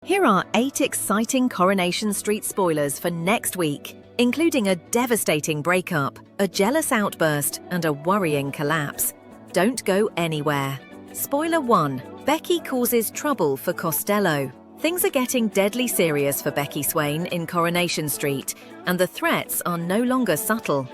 Here are 8 exciting Coronation Street spoilers for next week, including a devastating breakup, a jealous outburst, and a worrying collapse. Don't go anywhere. Spoiler 1. Becky causes trouble for Costello. Things are getting deadly serious for Becky Swain in Coronation Street, and the threats are no longer subtle.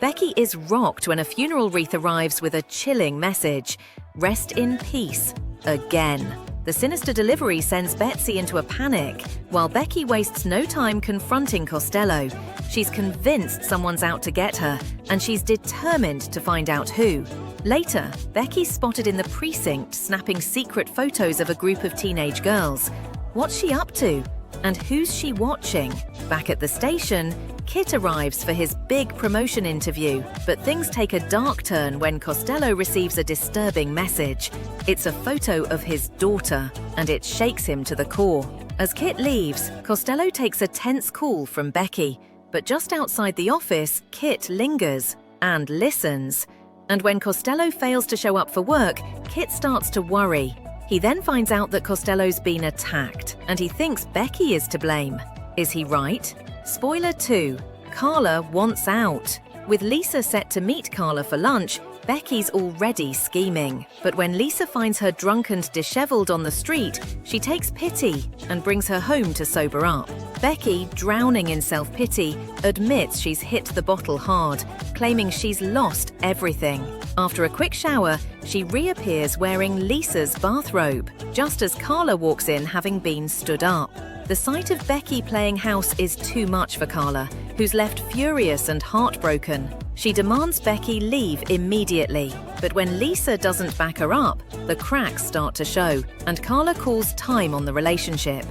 Becky is rocked when a funeral wreath arrives with a chilling message: "Rest in peace." Again. The sinister delivery sends Betsy into a panic, while Becky wastes no time confronting Costello. She's convinced someone's out to get her, and she's determined to find out who. Later, Becky's spotted in the precinct snapping secret photos of a group of teenage girls. What's she up to? And who's she watching? Back at the station, Kit arrives for his big promotion interview, but things take a dark turn when Costello receives a disturbing message. It's a photo of his daughter, and it shakes him to the core. As Kit leaves, Costello takes a tense call from Becky, but just outside the office, Kit lingers and listens. And when Costello fails to show up for work, Kit starts to worry. He then finds out that Costello's been attacked, and he thinks Becky is to blame. Is he right? Spoiler 2. Carla wants out. With Lisa set to meet Carla for lunch, Becky's already scheming. But when Lisa finds her drunk and disheveled on the street, she takes pity and brings her home to sober up. Becky, drowning in self-pity, admits she's hit the bottle hard, claiming she's lost everything. After a quick shower, she reappears wearing Lisa's bathrobe, just as Carla walks in having been stood up. The sight of Becky playing house is too much for Carla, who's left furious and heartbroken. She demands Becky leave immediately, but when Lisa doesn't back her up, the cracks start to show, and Carla calls time on the relationship.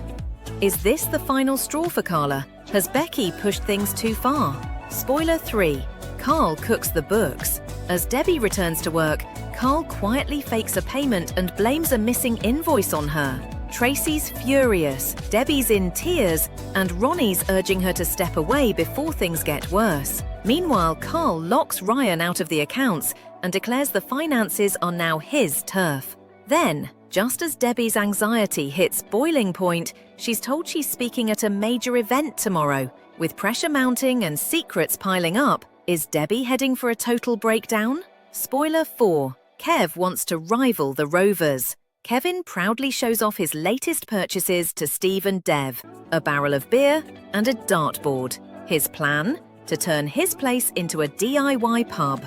Is this the final straw for Carla? Has Becky pushed things too far? Spoiler 3. Carl cooks the books. As Debbie returns to work, Carl quietly fakes a payment and blames a missing invoice on her. Tracy's furious, Debbie's in tears, and Ronnie's urging her to step away before things get worse. Meanwhile, Carl locks Ryan out of the accounts and declares the finances are now his turf. Then, just as Debbie's anxiety hits boiling point, she's told she's speaking at a major event tomorrow. With pressure mounting and secrets piling up, is Debbie heading for a total breakdown? Spoiler 4. Kev wants to rival the Rovers. Kevin proudly shows off his latest purchases to Steve and Dev, a barrel of beer and a dartboard. His plan? To turn his place into a DIY pub.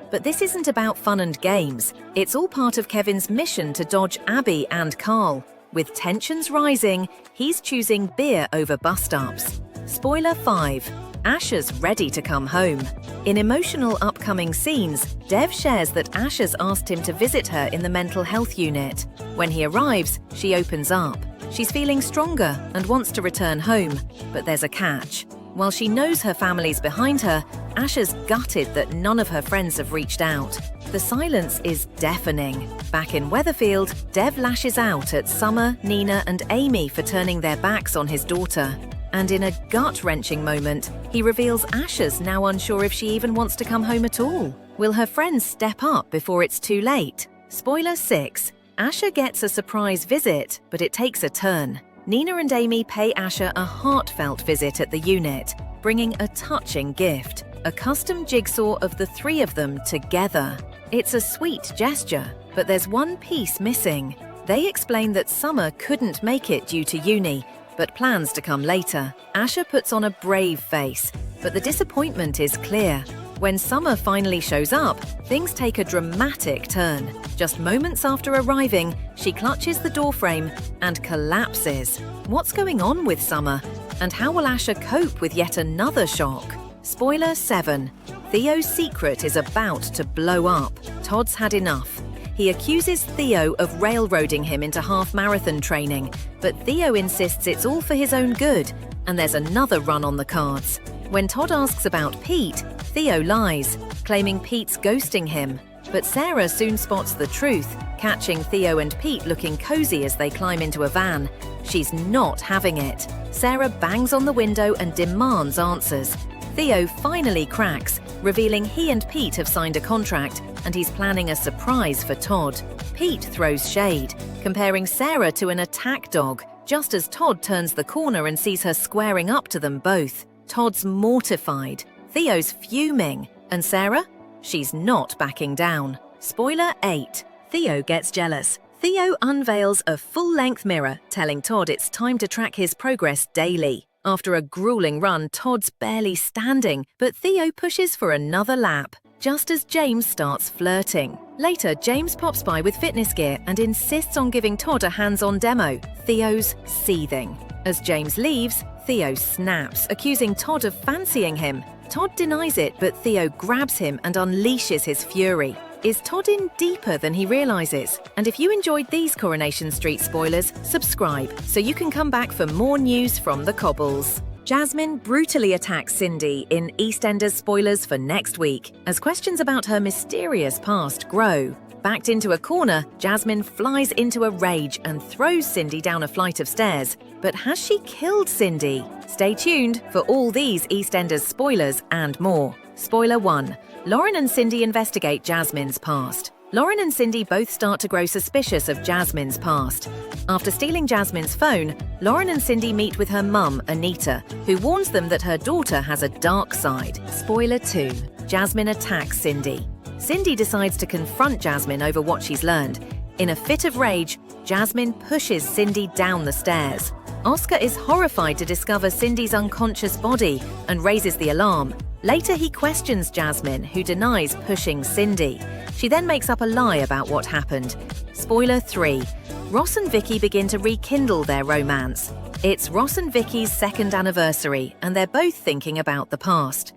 But this isn't about fun and games. It's all part of Kevin's mission to dodge Abby and Carl. With tensions rising, he's choosing beer over bus-stops. Spoiler 5. Asha's ready to come home. In emotional upcoming scenes, Dev shares that Asha's asked him to visit her in the mental health unit. When he arrives, she opens up. She's feeling stronger and wants to return home, but there's a catch. While she knows her family's behind her, Asha's gutted that none of her friends have reached out. The silence is deafening. Back in Weatherfield, Dev lashes out at Summer, Nina, and Amy for turning their backs on his daughter. And in a gut-wrenching moment, he reveals Asha's now unsure if she even wants to come home at all. Will her friends step up before it's too late? Spoiler 6. Asha gets a surprise visit, but it takes a turn. Nina and Amy pay Asha a heartfelt visit at the unit, bringing a touching gift, a custom jigsaw of the 3 of them together. It's a sweet gesture, but there's one piece missing. They explain that Summer couldn't make it due to uni, but plans to come later. Asha puts on a brave face, but the disappointment is clear. When Summer finally shows up, things take a dramatic turn. Just moments after arriving, she clutches the doorframe and collapses. What's going on with Summer? And how will Asha cope with yet another shock? Spoiler 7. Theo's secret is about to blow up. Todd's had enough. He accuses Theo of railroading him into half-marathon training, but Theo insists it's all for his own good, and there's another run on the cards. When Todd asks about Pete, Theo lies, claiming Pete's ghosting him. But Sarah soon spots the truth, catching Theo and Pete looking cozy as they climb into a van. She's not having it. Sarah bangs on the window and demands answers. Theo finally cracks, revealing he and Pete have signed a contract and he's planning a surprise for Todd. Pete throws shade, comparing Sarah to an attack dog, just as Todd turns the corner and sees her squaring up to them both. Todd's mortified, Theo's fuming, and Sarah? She's not backing down. Spoiler 8. Theo gets jealous. Theo unveils a full-length mirror, telling Todd it's time to track his progress daily. After a grueling run, Todd's barely standing, but Theo pushes for another lap, just as James starts flirting. Later, James pops by with fitness gear and insists on giving Todd a hands-on demo. Theo's seething. As James leaves, Theo snaps, accusing Todd of fancying him. Todd denies it, but Theo grabs him and unleashes his fury. Is Todd in deeper than he realizes? And if you enjoyed these Coronation Street spoilers, subscribe so you can come back for more news from the Cobbles. Jasmine brutally attacks Cindy in EastEnders spoilers for next week, as questions about her mysterious past grow. Backed into a corner, Jasmine flies into a rage and throws Cindy down a flight of stairs. But has she killed Cindy? Stay tuned for all these EastEnders spoilers and more. Spoiler 1. Lauren and Cindy investigate Jasmine's past. Lauren and Cindy both start to grow suspicious of Jasmine's past. After stealing Jasmine's phone, Lauren and Cindy meet with her mum, Anita, who warns them that her daughter has a dark side. Spoiler 2. Jasmine attacks Cindy. Cindy decides to confront Jasmine over what she's learned. In a fit of rage, Jasmine pushes Cindy down the stairs. Oscar is horrified to discover Cindy's unconscious body and raises the alarm. Later, he questions Jasmine, who denies pushing Cindy. She then makes up a lie about what happened. Spoiler 3. Ross and Vicky begin to rekindle their romance. It's Ross and Vicky's second anniversary, and they're both thinking about the past.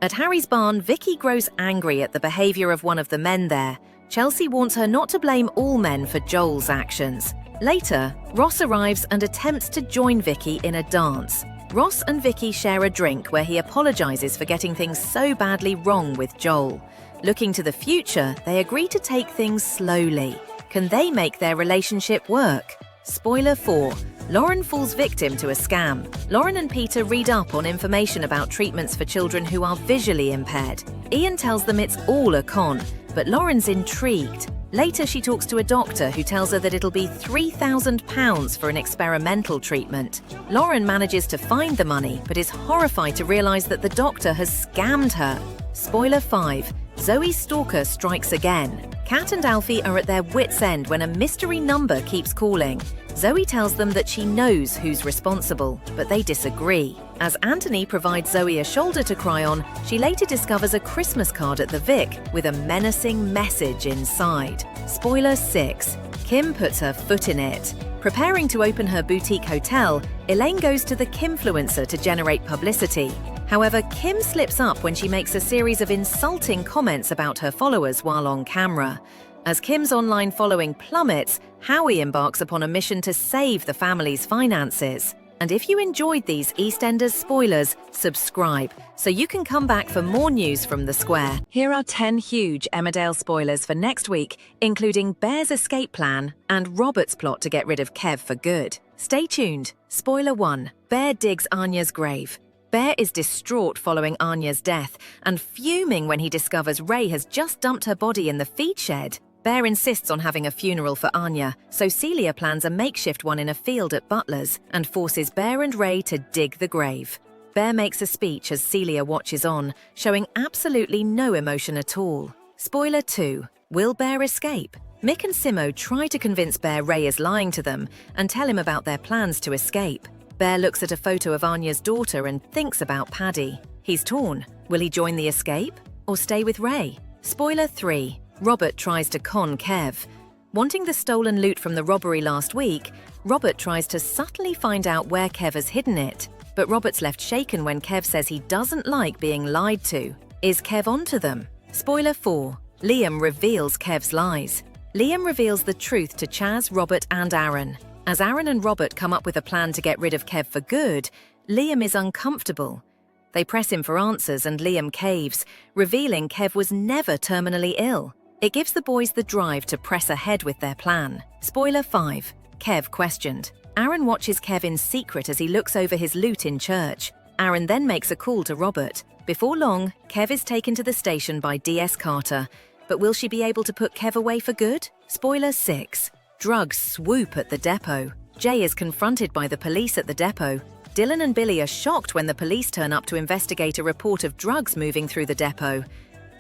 At Harry's barn, Vicky grows angry at the behavior of one of the men there. Chelsea warns her not to blame all men for Joel's actions. Later, Ross arrives and attempts to join Vicky in a dance. Ross and Vicky share a drink where he apologizes for getting things so badly wrong with Joel. Looking to the future, they agree to take things slowly. Can they make their relationship work? Spoiler 4. Lauren falls victim to a scam. Lauren and Peter read up on information about treatments for children who are visually impaired. Ian tells them it's all a con, but Lauren's intrigued. Later, she talks to a doctor who tells her that it'll be £3,000 for an experimental treatment. Lauren manages to find the money, but is horrified to realize that the doctor has scammed her. Spoiler 5. Zoe's stalker strikes again. Kat and Alfie are at their wits' end when a mystery number keeps calling. Zoe tells them that she knows who's responsible, but they disagree. As Anthony provides Zoe a shoulder to cry on, she later discovers a Christmas card at the Vic with a menacing message inside. Spoiler 6. Kim puts her foot in it. Preparing to open her boutique hotel, Elaine goes to the Kimfluencer to generate publicity. However, Kim slips up when she makes a series of insulting comments about her followers while on camera. As Kim's online following plummets, Howie embarks upon a mission to save the family's finances. And if you enjoyed these EastEnders spoilers, subscribe so you can come back for more news from the square. Here are 10 huge Emmerdale spoilers for next week, including Bear's escape plan and Robert's plot to get rid of Kev for good. Stay tuned. Spoiler 1. Bear digs Anya's grave. Bear is distraught following Anya's death and fuming when he discovers Ray has just dumped her body in the feed shed. Bear insists on having a funeral for Anya, so Celia plans a makeshift one in a field at Butler's and forces Bear and Ray to dig the grave. Bear makes a speech as Celia watches on, showing absolutely no emotion at all. Spoiler 2. Will Bear escape? Mick and Simo try to convince Bear Ray is lying to them and tell him about their plans to escape. Bear looks at a photo of Anya's daughter and thinks about Paddy. He's torn. Will he join the escape or stay with Ray? Spoiler 3. Robert tries to con Kev. Wanting the stolen loot from the robbery last week, Robert tries to subtly find out where Kev has hidden it. But Robert's left shaken when Kev says he doesn't like being lied to. Is Kev onto them? Spoiler 4. Liam reveals Kev's lies. Liam reveals the truth to Chaz, Robert and Aaron. As Aaron and Robert come up with a plan to get rid of Kev for good, Liam is uncomfortable. They press him for answers and Liam caves, revealing Kev was never terminally ill. It gives the boys the drive to press ahead with their plan. Spoiler 5. Kev questioned. Aaron watches Kev in secret as he looks over his loot in church. Aaron then makes a call to Robert. Before long, Kev is taken to the station by DS Carter. But will she be able to put Kev away for good? Spoiler 6. Drugs swoop at the depot. Jay is confronted by the police at the depot. Dylan and Billy are shocked when the police turn up to investigate a report of drugs moving through the depot.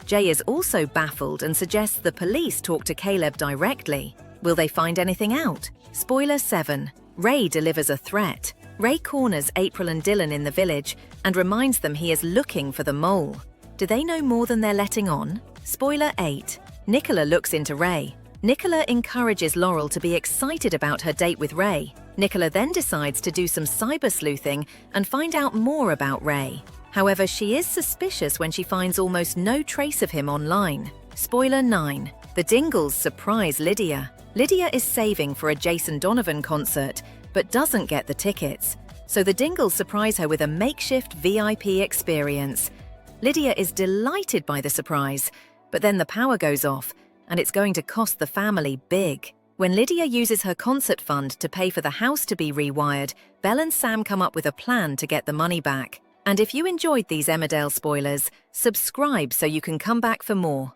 Jay is also baffled and suggests the police talk to Caleb directly. Will they find anything out? Spoiler 7. Ray delivers a threat. Ray corners April and Dylan in the village and reminds them he is looking for the mole. Do they know more than they're letting on? Spoiler 8. Nicola looks into Ray. Nicola encourages Laurel to be excited about her date with Ray. Nicola then decides to do some cyber sleuthing and find out more about Ray. However, she is suspicious when she finds almost no trace of him online. Spoiler 9. The Dingles surprise Lydia. Lydia is saving for a Jason Donovan concert, but doesn't get the tickets. So the Dingles surprise her with a makeshift VIP experience. Lydia is delighted by the surprise, but then the power goes off, and it's going to cost the family big. When Lydia uses her concert fund to pay for the house to be rewired, Belle and Sam come up with a plan to get the money back. And if you enjoyed these Emmerdale spoilers, subscribe so you can come back for more.